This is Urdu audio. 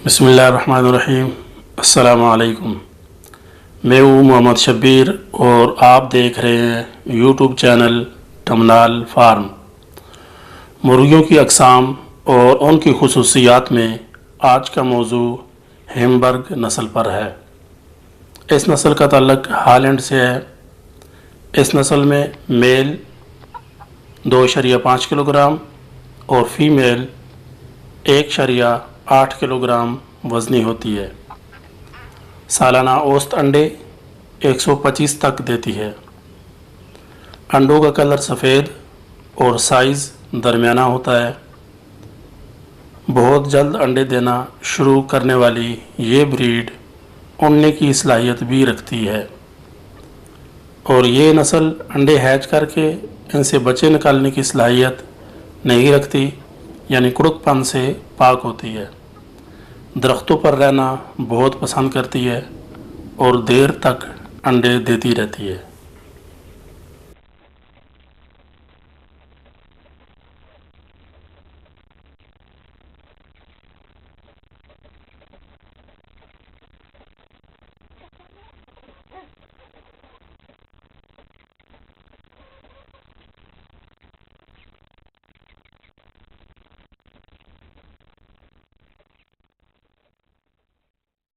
بسم اللہ الرحمن الرحیم۔ السلام علیکم۔ میں ہوں محمد شبیر اور آپ دیکھ رہے ہیں یوٹیوب چینل ٹمنال فارم۔ مرغیوں کی اقسام اور ان کی خصوصیات میں آج کا موضوع ہیمبرگ نسل پر ہے۔ اس نسل کا تعلق ہالینڈ سے ہے۔ اس نسل میں میل 2.5 کلو گرام اور فیمیل 1.8 کلو گرام وزنی ہوتی ہے۔ سالانہ اوسط انڈے 125 تک دیتی ہے۔ انڈوں کا کلر سفید اور سائز درمیانہ ہوتا ہے۔ بہت جلد انڈے دینا شروع کرنے والی یہ بریڈ اڑنے کی صلاحیت بھی رکھتی ہے، اور یہ نسل انڈے ہیچ کر کے ان سے بچے نکالنے کی صلاحیت نہیں رکھتی، یعنی کڑک پن سے پاک ہوتی ہے۔ درختوں پر رہنا بہت پسند کرتی ہے اور دیر تک انڈے دیتی رہتی ہے۔